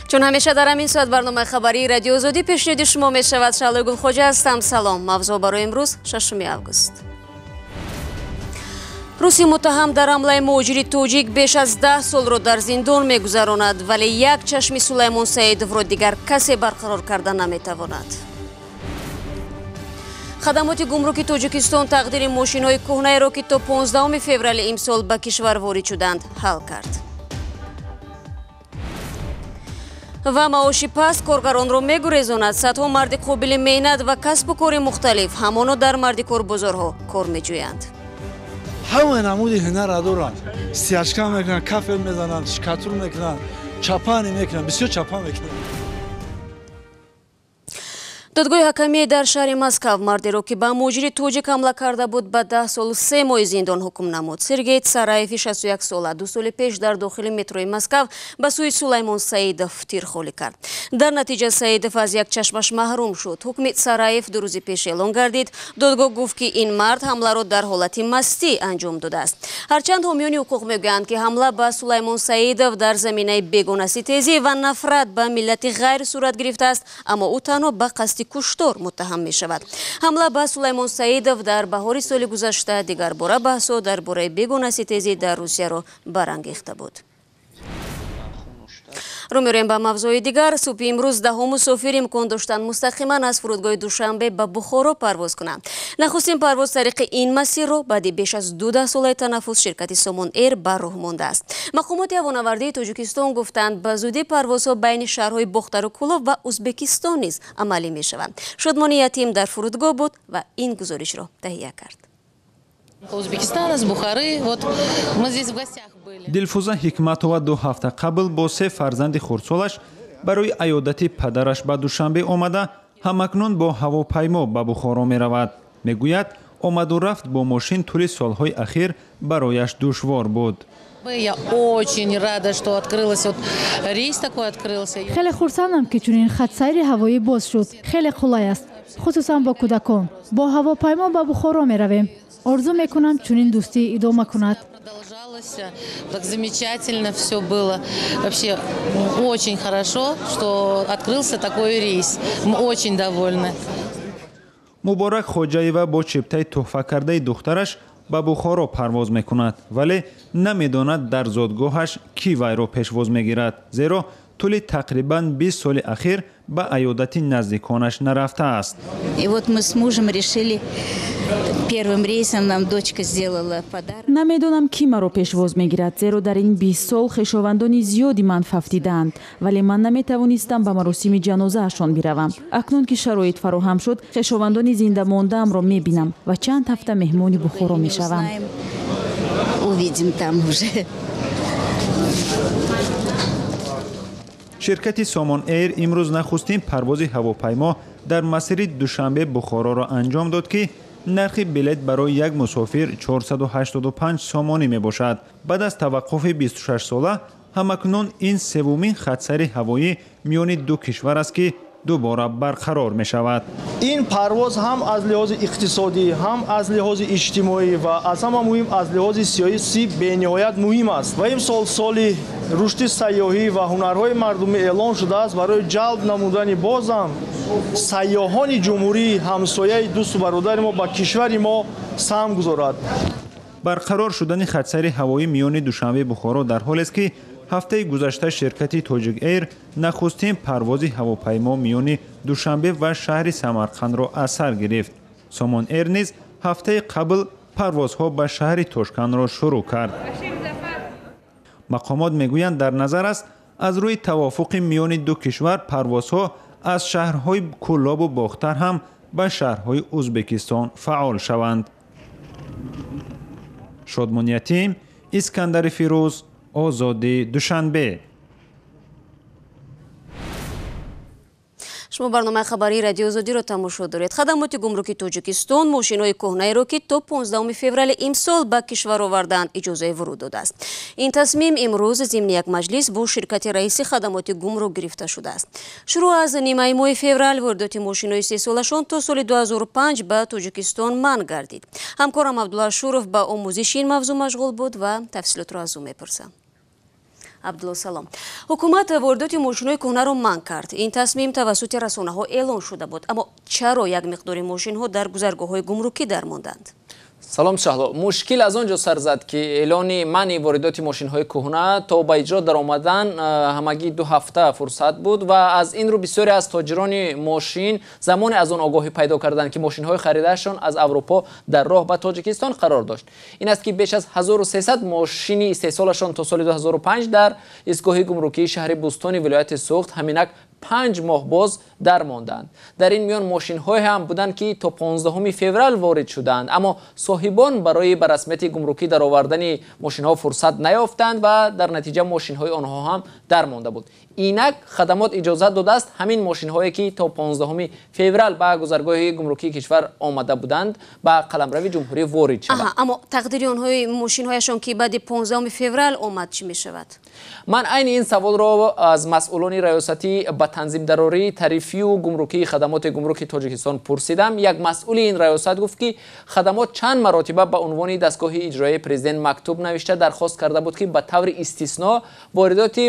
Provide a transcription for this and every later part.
چون همیشه در همین ساعت برنامه خبری رادیو آزادی پیشنهاد شما می شود. شعله گل خوجه هستم. سلام. موضوع برای امروز 6 اوگوست. روسی متهم در حمله مهاجری توجیک بیش از 10 سال را در زندان میگذراند، ولی یک چشم سلیمان سعیدов را دیگر کسی برقرار کردن نمیتواند. خدمات گمرکی تاجیکستان تقدیر ماشین‌های کهنه را که تا 15 فوریه امسال به کشور وارد شدند حل کرد. و معاش پست کارگران را میگریزاند. صدها مرد قابل مهنت و کسب و کار مختلف همانا در مرد کار بازارها کار میجویند. همه نمود هنر را دارند. سیاچکا میکنند، کافل میزنند، شکاتور میکنند، چاپانی میکنند، بسیار چاپان میکنند. دادگاه حکمی در شهر مسکو مردی را که به مهاجر توجیک حمله کرده بود به 10 سال و 3 ماه زندان حکم نمود. سرگئی цараев 61 ساله 2 سال پیش در داخل متروی مسکو به سوی سلیمان سعیدов تیرخوری کرد. در نتیجه سعیدов از یک چشمش محروم شد. حکم цараев 2 روز پیش اعلان گردید. دادگاه گفت که این مرد حمله را در حالت مستی انجام داده است. هرچند حامیان حقوق میگویند که حمله به سلیمان سعیدov در زمینه بیگانه ستیزی و نفرت به ملت غیر صورت گرفته است، اما او تنها به قصد کشتار متهم می شود. حمله به سلیمان سعیدov در بهار سال گذشته دیگر باره بحث درباره بیگانه ستیزی در روسیه را برانگیخته بود. رو میریم به موضوع دیگر. صبح امروز 10 مسافر امکان داشتند مستقیما از فرودگاه دوشنبه به بخارا پرواز کنند. نخستین پرواز طریق این مسیر را بعد بیش از 12 سال تنفس شرکت سامان ایر بر راه مانده است. مقامات هوانوردی تاجیکستان گفتند به زودی پروازها بین شهرهای بخترکلو و ازبکستان نیز عملی می شوند. شادمانی یتیم در فرودگاه بود و این گزارش را تهیه کرد. Узбекистан, из Бухары. Вот мы здесь в гостях были. Дилфуза Ҳикматова 2 ҳафта қабл бо 3 фарзанди хурдсолаш барои аёдати падараш ба Душанбе омада, ҳамакнун бо ҳавопаймо ба Бухоро меравад. Мегӯяд, омаду рафт бо мошин тӯли солҳои ахир барояш душвор буд. Я очень рада, что открылся рейс такой открылся. خیلی خرسندم که چنین خط سیر هوایی باز شد. خیلی خولای است. خصوصا با کودکان. با هواپیما به بخارا میرویم. آرزو میکنم چنین دوستی ادامه کند. Так замечательно все было. Вообще очень хорошо, что открылся такой рейс. Мы очень довольны. Муборак Хоҷаева бо чиптаи туҳфакардаи духтараш ба Бухоро парвоз мекунад, вале намедонад дар зодгоҳаш кӣ вайро пешвоз мегирад, зеро тӯли тақрибан 20 соли ахир ба аёдати наздиконаш нарафтааст. И вот мы с мужем решили первым рейсом нам дочка сделала подарок. намедонам ки маро пешвоз мегирад, зеро дар ин 20 сол хешовандони зиёди ман фафтиданд, вале ман наметавонистам ба маросими ҷанозаашон биравам. акнун ки шароит фароҳам шуд, хешовандони зинда мондаамро мебинам ва чанд ҳафта меҳмони Бухоро мешавам. Увидим там уже. ширкати Сомон Эйр имрӯз нахустин парвози ҳавопаймо дар масири Душанбе Бухороро анҷом дод ки нархи билет барои як мусофир 485 сомонӣ мебошад. баъд аз таваққуфи 26 сола ҳамакнун ин севумин хатсайри ҳавоӣ миёни ду кишвар аст ки дубора барқарор мешавад. ин парвоз ҳам аз лиҳози иқтисодӣ, ҳам аз лиҳози иҷтимоӣ ва аз ҳама муҳим аз лиҳози сиёсӣ бениҳоят муҳим аст. ва имсол соли рушди сайёҳӣ ва ҳунарҳои мардумӣ эълон шудааст. барои ҷалб намудани бозам сайёҳони ҷумҳурӣ ҳамсояи дӯсту бародари мо ба кишвари мо саҳм гузорад. барқарор шудани хатсайри ҳавоӣ миёни Душанбе Бухоро дар ҳолест ки ҳафтаи гузашта ширкати Тоҷик Эйр нахустин парвози ҳавопаймо миёни Душанбе ва шаҳри Самарқандро аз сар гирифт. Сомон Эйр низ ҳафтаи қабл парвозҳо ба шаҳри Тошкандро шурӯъ кард. мақомот мегӯянд дар назар аст аз рӯи тавофуқи миёни ду кишвар парвозҳо аз шаҳрҳои Кӯлобу Бохтар ҳам ба шаҳрҳои Узбекистон фаъол шаванд. Шодмон Ятим, Искандари Фирӯз, Озоди, Душанбе. شما برنامه خبری رادیو آزادی را تماشا دارید. خدمات گمرکی تاجیکستان ماشین‌های کهنه را که تا 15 فوریه امسال به کشور آوردند اجازه ورود داده است. این تصمیم امروز ضمن یک مجلس با شرکت رئیس خدمات گمرک گرفته شده است. شروع از نیمه ماه فوریه واردات ماشین‌های 3 سالشان تا سال 2005 به تاجیکستان منع گردید. همکارم عبدالله شورف با آموزش این موضوع مشغول بود و تفصیلات را از او می‌پرسم. عبدالله سلام. حکومت واردات ماشین‌های کهنه را منع کرد. این تصمیم توسط رسانه‌ها اعلام شده بود. اما چرا یک مقدار ماشین‌ها در گذرگاه‌های گمرکی درماندند؟ سلام شهلا. مشکل از آنجا سر زد که اعلان منع واردات ماشین‌های کهنه تا به اجرا در آمدن همگی 2 هفته فرصت بود و از این رو بسیاری از تاجران ماشین زمان از آن آگاهی پیدا کردند که ماشین‌های خریدهشان از اروپا در راه به تاجیکستان قرار داشت. این است که بیش از 1300 ماشین استحصالشان تا سال 2005 در ایستگاه گمرکی شهر بوستان ولایت سوخت همینک 5 ماه باز درماندند. در این میان ماشین های هم بودند که تا 15 فوریه وارد شدند، اما صاحبان برای به رسمیت گمرکی در آوردن ماشین ها فرصت نیافتند و در نتیجه ماشین های آنها هم درمانده بود. اینک خدمات اجازه داده است همین ماشین هایی که تا 15 فوریه به گذرگاه گمرکی کشور آمده بودند به قلمرو جمهوری وارد شوند. اما تقدیر آنهای ماشین هایشان که بعد 15 فوریه آمد چی می شود؟ من عین این سوال را از مسئولان ریاستی به تنظیم دراری تعرفی و گمرکی خدمات گمرک تاجیکستان پرسیدم. یک مسئول این ریاست گفت که خدمات چند مرتبه به عنوان دستگاه اجرایی پرزیدنت مکتوب نوشته درخواست کرده بود که به طور استثنا واردات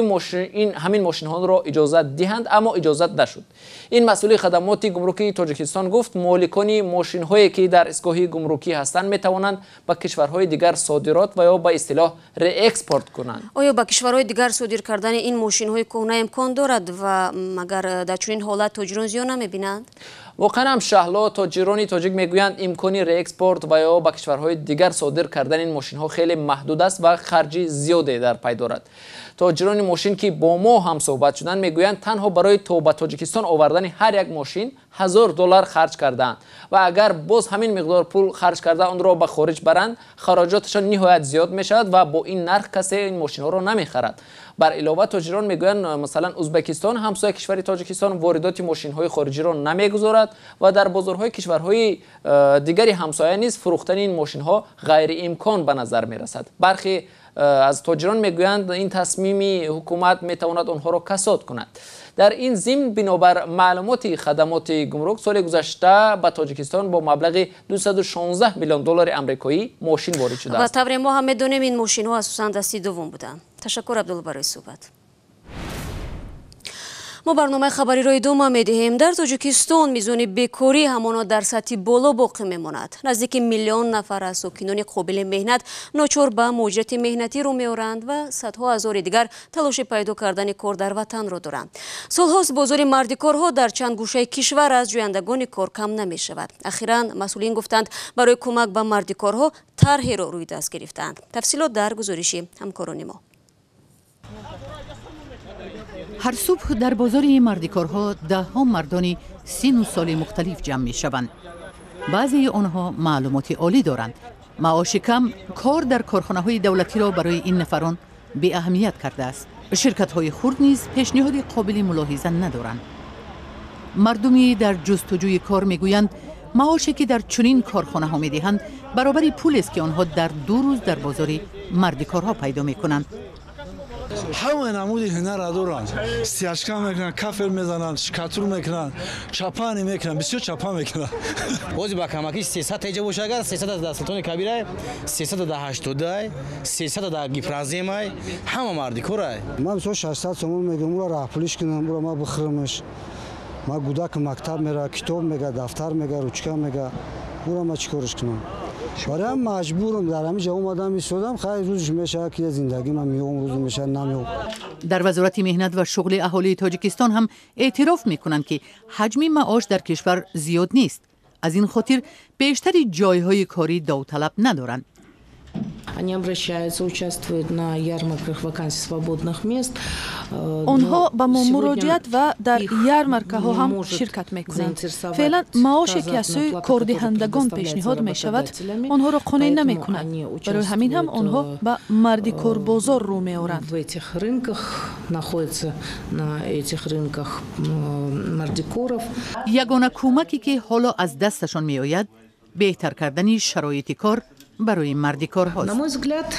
همین ماشین ها را اجازه دهند، اما اجازه نشد. این مسئول خدمات گمرکی تاجیکستان گفت مالکان ماشین هایی که در ایستگاه گمرکی هستند می توانند به کشورهای دیگر صادرات و یا به اصطلاح ری اکسپورت کنند. آیا به کشورهای دیگر صادر کردن این ماشین های کهنه امکان دارد و مگر در چنین حالت تاجران زیان نمیبینند؟ واقعا هم شهلا تاجران تاجیک میگویند امکانی ری اکسپورت و یا به کشورهای دیگر صادر کردن این ماشین ها خیلی محدود است و خرج زیادی در پی دارد. تاجران ماشین که با ما هم صحبت شدند میگویند تنها برای تو به تاجیکستان آوردن هر یک ماشین $1000 خرج کردند و اگر باز همین مقدار پول خرج کرده آن را به خارج برند خراجاتشان نهایت زیاد می شود و با این نرخ کسی این ماشین ها را نمی خرد. بر علاوه تاجران میگویند مثلا ازبکستان همسایه کشور تاجیکستان واردات ماشین های خارجی را نمیگذارد و در بازارهای کشورهای دیگری همسایه نیز فروختن این ماشین ها غیر امکان به نظر می رسد. برخی از تاجران میگویند این تصمیم حکومت میتواند آنها را کساد کند. در این ضمن بنابر معلومات خدمات گمرک سال گذشته به تاجیکستان با مبلغ $216 میلیون آمریکایی ماشین وارد شده است. و طور ما هم میدونیم این ماشین ها اساساً دستی دوم بودند. تشکر عبدالله برای صحبت. ما برنامه خبری را ادامه می‌دهیم. در تاجیکستان میزان بیکاری همانا در سطح بالا باقی میماند. نزدیک 1 میلیون نفر از ساکنان قابل مهنت ناچار به مهاجرت مهنتی رو میآورند و صدها هزار دیگر تلاش پیدا کردن کار در وطن را دارند. سالهاست بازار مردکارها در چند گوشه کشور از جویندگان کار کم نمی شود. اخیراً مسئولین گفتند برای کمک به مردکارها طرحی را روی دست گرفتند. تفصیلات در گزارشی همکاران ما. هر صبح در بازار مردکارها ده‌ها مردان سن و سال مختلف جمع می شوند. بعضی آنها معلومات عالی دارند. معاش کم کار در کارخانه های دولتی را برای این نفران بی اهمیت کرده است. شرکت های خرد نیز پیشنهاد قابل ملاحظه ندارند. مردمی در جستجوی کار می گویند معاشی که در چنین کارخانه ها می دهند برابر پول است که آنها در 2 روز در بازار مردکارها پیدا می کنند. همه نمود هنر را دارند. سیاچکا میکنن، کافر میزنن، شکاتور میکنن، چاپانی میکنن، بسیار چاپا میکنن. بازی با کمکی 300 ایجا باشه اگر 300 از سلطان کبیره، 300 از 80 300 از گیفرازیم همه مردکاره. من بسیار 600 سوم میگم اون را پولیش کنم، اون ما بخرمش. ما گودک مکتب میره، کتاب میگه، دفتر میگه، روچکا میگه. اون ما چیکارش کنم؟ برای مجبورم در همین جا اومدم ایستادم خیلی روزش میشه که زندگی من میوم روز میشه نمیوم. در وزارت مهنت و شغل اهالی تاجیکستان هم اعتراف میکنند که حجم معاش در کشور زیاد نیست. از این خاطر بیشتری جایهای کاری داوطلب ندارند. Они обращаются, участвуют на ярмарках вакансий свободных мест. آنها به ما مراجعت و در یارمارک‌ها هم شرکت می‌کنند. فعلا معاش کسای کاردهندگان پیشنهاد می‌شود، آنها را قانع نمی‌کند. برای همین هم آنها به مردکار بازار رو می‌آورند. В этих рынках находятся на этих рынках мардикоров. یگانه کمکی که حالا از دستشان می‌آید بهتر کردن شرایط کار برای مردکارهاست. На мой взгляд,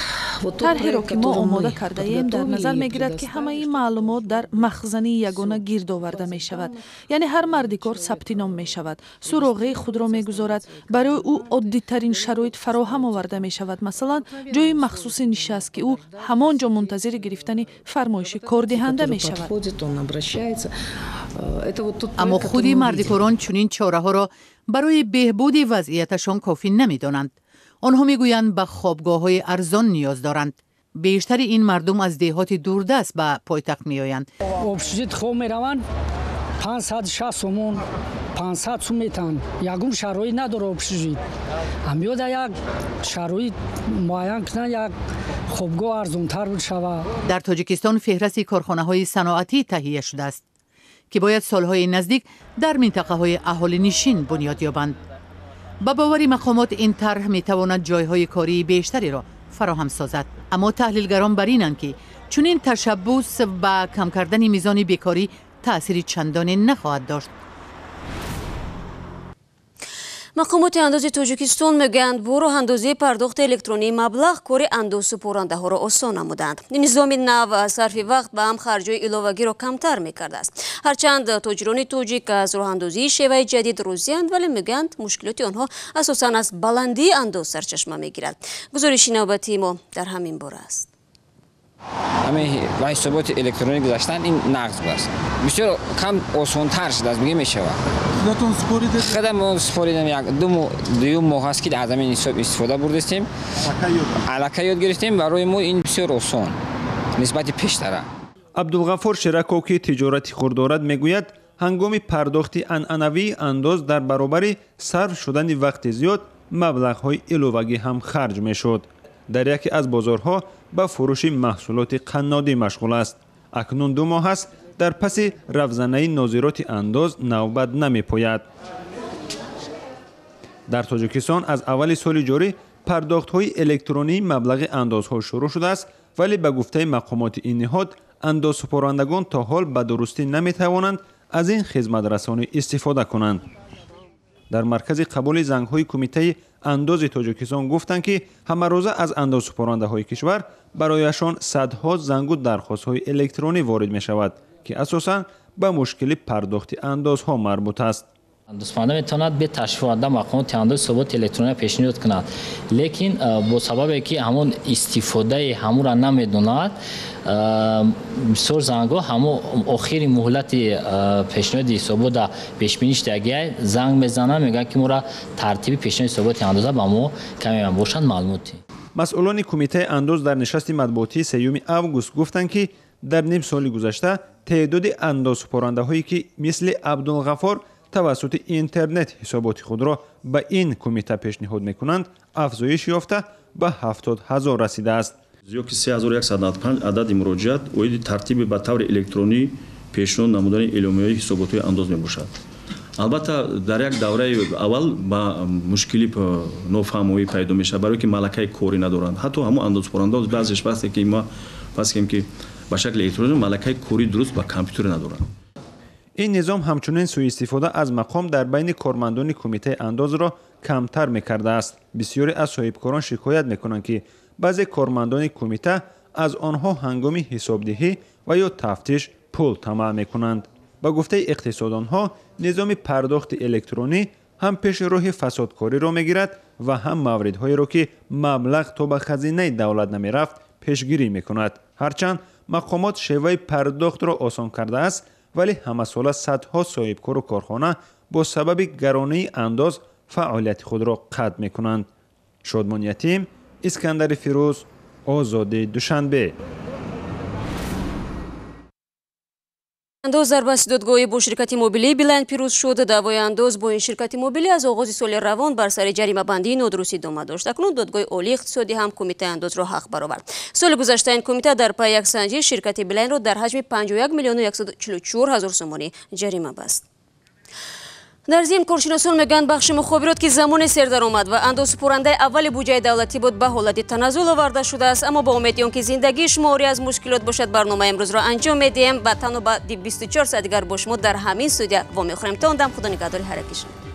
طرحی که ما آماده کرده ایم در نظر میگیرد که همه این معلومات در مخزنی یگانه گرد آورده می شود. یعنی هر مردی کار ثبت نام می شود، سراغه خود را میگذارد، برای او عادی ترین شرایط فراهم آورده می شود. مثلا جای مخصوص نشست که او همانجا منتظر گرفتن فرمایش کاردهنده می شود. اما خودی مردکاران چنین چاره ها را برای بهبود وضعیتشان کافی نمی دانند. آنها می گویند به خوابگاه های ارزان نیاز دارند. بیشتر این مردم از دهات دوردست به پایتخت می آیند. обслужит خواب می روند 560 сомон 500 сум метан ягон шароит надора обслужит амёда як шароит муайян кунанд як хобгоҳ арзонтар шава. در تاجیکستان فهرست کارخانه های صنعتی تهیه شده است که باید سالهای نزدیک در منطقه های اهالی نشین بنیاد یابند. با باور مقامات این طرح می تواند جایهای کاری بیشتری را فراهم سازد. اما تحلیلگران بر اینند که چنین تشبث با کم کردن میزان بیکاری تأثیری چندانی نخواهد داشت. مقامات اندازی تاجیکستان میگویند با راه اندازی پرداخت الکترونی مبلغ کار اندازه‌سپارنده ها را آسان نمودند. نظام نو صرف وقت به هم خرج‌های الوه‌گی را کمتر میکرده است. هرچند تاجران تاجیک از راه اندازی شیوه جدید راضی‌اند ولی میگویند مشکلات آنها اساساً از بلندی انداز سرچشمه میگیرد. گزارش نوبتی ما در همین باره است. همه با حسابات الکترونیک گذاشتن این نقد است. بسیار کم آسان‌تر شده است میگه میشود. خودم سپاریدم یک دو ماه است که از همین حساب استفاده بردیم. الکی یاد گرفتیم برای ما این بسیار آسان نسبت پیشتره. عبدالغفور شرکو که تجارت خرد دارد میگوید هنگام پرداخت عنعنوی انداز در برابر صرف شدن وقت زیاد مبلغ‌های الوه‌گی هم خرج میشد. در یکی از بازارها با فروش محصولات قنادی مشغول است. اکنون 2 ماه است در پس رفزنه ناظرات انداز نوبت نمی پاید. در تاجیکستان از اول سال جاری پرداخت های الکترونی مبلغ اندازها شروع شده است ولی به گفته مقامات این نهاد اندازسپارندگان تا حال به درستی نمی توانند از این خدمت رسانی استفاده کنند. در مرکز قبول زنگ های کمیته انداز تاجیکستان گفتند که همه روزه از اندازسپارنده های کشور برایشان صدها زنگ و درخواست های الکترونی وارد می شود که اساساً به مشکل پرداخت اندازها مربوط است. اندازپرنده میتواند به تشریف آورده مقامات انداز ثبات الکترونی پیشنهاد کند، لیکن با سبب که همون استفاده همون را نمیدوند بسیار زنگ‌ها همون آخر مهلت پیشنهاد ثبات پیش بینی شده زنگ میزنند میگن که ما ترتیب پیشنهاد ثبات اندازه با ما کمی باشند معلوماتی. مسئولان کمیته انداز در نشست مطبوعاتی 3 اوگوست گفتند که در نیم سال گذشته تعداد اندازسپارنده هایی که مثل عبدالغفار توسط اینترنت حسابات خود را به این کمیته پیشنهاد میکنند افزایش یافته به 70,000 رسیده است. زیاد که 3195 عدد مراجعات اوید ترتیب به طور الکترونی پیشنهاد نمودن اعلامیه‌های حسابات انداز میباشد. البته در یک دوره اول با مشکلی نافهمی پیدا میشه برای که ملکه کاری ندارند. حتی همون اندازه‌سپارنده بعضیش وقتی که ما واسه که به شکل الکترونیک ملکه کاری درست با کامپیوتر ندارند. این نظام همچنین سوء استفاده از مقام در بین کارمندان کمیته انداز را کمتر میکرده است. بسیاری از صاحبکاران شکایت میکنند که بعضی کارمندان کمیته از آنها هنگام حسابدهی و یا تفتیش پول طمع میکنند. با گفته اقتصاددانها نظام پرداخت الکترونی هم پیش راه فسادکاری را میگیرد و هم مواردهایی را که مبلغ تا به خزینه دولت نمیرفت پیشگیری میکند. هرچند مقامات شیوه پرداخت را آسان کرده است ولی همه ساله صدها صاحبکار و کارخانه با سبب گرانی انداز فعالیت خود را قطع میکنند. شادمان یتیم، اسکندر فیروز، آزادی دوشنبه. انداز در بحث دادگاهی با شرکت موبیلی بیلند پیروز شد. دعوای انداز با این شرکت موبیلی از آغاز سال روان بر سر جریمه بندی نادرستی ادامه داشت. اکنون دادگاه عالی اقتصادی هم کمیته انداز را حق برآورد. سال گذشته این کمیته در پی یک سنجی شرکت بیلند را در حجم 51,144,000 سومانی جریمه بست. در ضمن کارشناسان میگن بخش مخابرات که زمان سردرآمد و اندازه‌سپارنده اول بودجه دولتی بود به حالت تنزل آورده شده است، اما با امید که زندگی شماری از مشکلات باشد برنامه امروز را انجام میدیم و تنها بعد 24 ساعت دیگر با شما در همین استودیو وامی خوریم. تا اون دم خدا نگهدار هر کشور.